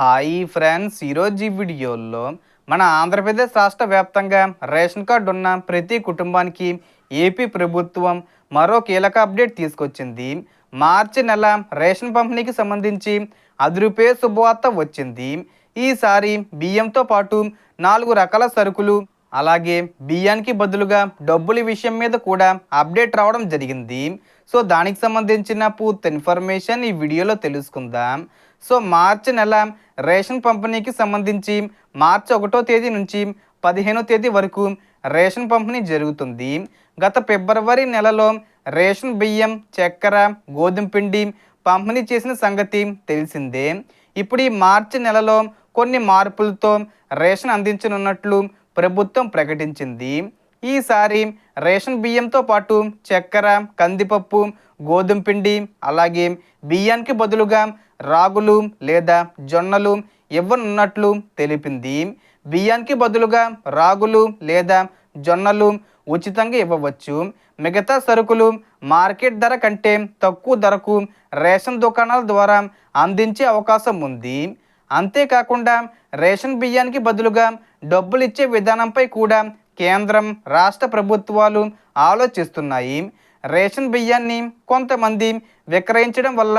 Hi friends, ఈరోజు ఈ వీడియోలో మన ఆంధ్రప్రదేశ్ రాష్ట్ర వ్యాప్తంగా రేషన్ కార్డు ఉన్న ప్రతి కుటుంబానికి ఏపీ ప్రభుత్వం మరో కీలక అప్డేట్ తీసుకొచ్చింది. మార్చి నెల రేషన్ పంపిణీకి సంబంధించి అదిరిపే శుభవార్త వచ్చింది. ఈసారి బియ్యంతో పాటు 4 రకాల సరుకులు అలాగే బియ్యానికి బదులుగా డబ్బుల విషయం మీద కూడా అప్డేట్ రావడం జరిగింది. సో దానికి సంబంధించిన పూర్తి ఇన్ఫర్మేషన్ ఈ వీడియోలో తెలుసుకుందాం. సో మార్చి నెల రేషన్ పంపిణీకి సంబంధించి మార్చి 1వ తేదీ నుంచి 15వ తేదీ వరకు రేషన్ పంపిణీ జరుగుతుంది. గత ఫిబ్రవరి నెలలో రేషన్ బియ్యం, చక్కెర, గోధుమ పిండి పంపిణీ చేసిన సంగతి తెలిసిందే. ఇప్పుడు ఈ మార్చి నెలలో కొన్ని మార్పులతో రేషన్ అందించనున్నట్లు ప్రభుత్వం ప్రకటించింది. ఈసారి రేషన్ బియ్యంతో పాటు చక్కెర, కందిపప్పు, గోధుమ పిండి అలాగే బియ్యానికి బదులుగా రాగులు లేదా జొన్నలు ఇవ్వనున్నట్లు తెలిపింది. బియ్యానికి బదులుగా రాగులు లేదా జొన్నలు ఉచితంగా ఇవ్వవచ్చు. మిగతా సరుకులు మార్కెట్ ధర కంటే తక్కువ ధరకు రేషన్ దుకాణాల ద్వారా అందించే అవకాశం ఉంది. అంతేకాకుండా రేషన్ బియ్యానికి బదులుగా డబ్బులు ఇచ్చే విధానంపై కూడా కేంద్రం, రాష్ట్ర ప్రభుత్వాలు ఆలోచిస్తున్నాయి. రేషన్ బియ్యాన్ని కొంతమంది విక్రయించడం వల్ల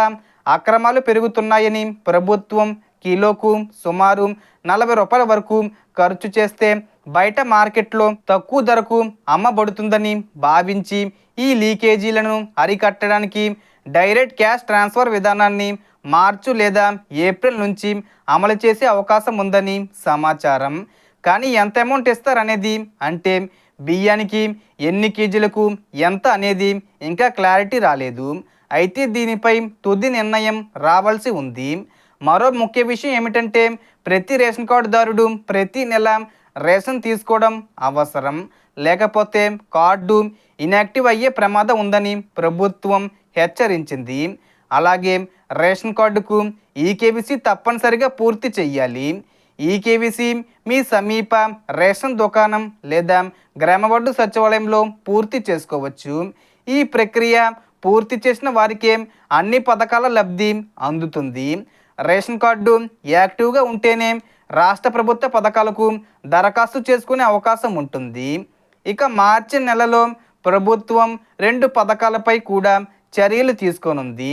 అక్రమాలు పెరుగుతున్నాయని ప్రభుత్వం కిలోకు సుమారు 40 రూపాయల వరకు ఖర్చు చేస్తే బయట మార్కెట్లో తక్కువ ధరకు అమ్మబడుతుందని భావించి ఈ లీకేజీలను అరికట్టడానికి డైరెక్ట్ క్యాష్ ట్రాన్స్ఫర్ విధానాన్ని మార్చి లేదా ఏప్రిల్ నుంచి అమలు చేసే అవకాశం ఉందని సమాచారం. కానీ ఎంత అమౌంట్ ఇస్తారనేది, అంటే బియ్యానికి ఎన్ని కేజీలకు ఎంత అనేది ఇంకా క్లారిటీ రాలేదు. అయితే దీనిపై తుది నిర్ణయం రావాల్సి ఉంది. మరో ముఖ్య విషయం ఏమిటంటే ప్రతి రేషన్ కార్డుదారుడు ప్రతి నెల రేషన్ తీసుకోవడం అవసరం. లేకపోతే కార్డు ఇన్యాక్టివ్ అయ్యే ప్రమాదం ఉందని ప్రభుత్వం హెచ్చరించింది. అలాగే రేషన్ కార్డుకు ఈకేవీసీ తప్పనిసరిగా పూర్తి చేయాలి. ఈకేవీసీ మీ సమీప రేషన్ దుకాణం లేదా గ్రామవార్డు సచివాలయంలో పూర్తి చేసుకోవచ్చు. ఈ ప్రక్రియ పూర్తి చేసిన వారికే అన్ని పథకాల లబ్ధి అందుతుంది. రేషన్ కార్డు యాక్టివ్గా ఉంటేనే రాష్ట్ర ప్రభుత్వ పథకాలకు దరఖాస్తు చేసుకునే అవకాశం ఉంటుంది. ఇక మార్చి నెలలో ప్రభుత్వం 2 పథకాలపై కూడా చర్యలు తీసుకోనుంది.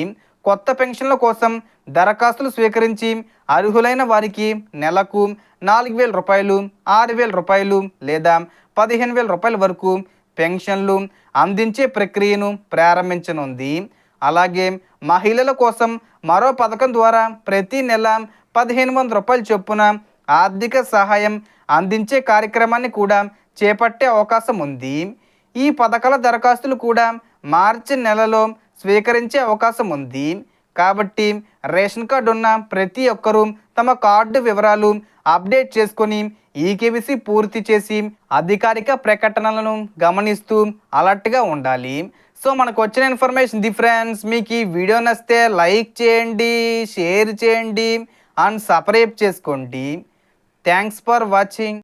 కొత్త పెన్షన్ల కోసం దరఖాస్తులు స్వీకరించి అర్హులైన వారికి నెలకు 4,000 రూపాయలు, 6,000 రూపాయలు లేదా 15,000 రూపాయల వరకు పెన్షన్లు అందించే ప్రక్రియను ప్రారంభించనుంది. అలాగే మహిళల కోసం మరో పథకం ద్వారా ప్రతి నెల 1,500 రూపాయల చొప్పున ఆర్థిక సహాయం అందించే కార్యక్రమాన్ని కూడా చేపట్టే అవకాశం ఉంది. ఈ పథకాల దరఖాస్తులు కూడా మార్చి నెలలో స్వీకరించే అవకాశం ఉంది. కాబట్టి రేషన్ కార్డు ఉన్న ప్రతి ఒక్కరూ తమ కార్డు వివరాలు అప్డేట్ చేసుకొని ఈకేవీసీ పూర్తి చేసి అధికారిక ప్రకటనలను గమనిస్తూ అలర్ట్గా ఉండాలి. సో మనకు వచ్చిన ఇన్ఫర్మేషన్ ఫ్రెండ్స్, మీకు ఈ వీడియో నచ్చితే లైక్ చేయండి, షేర్ చేయండి అండ్ సబ్స్క్రైబ్ చేసుకోండి. Thanks for watching.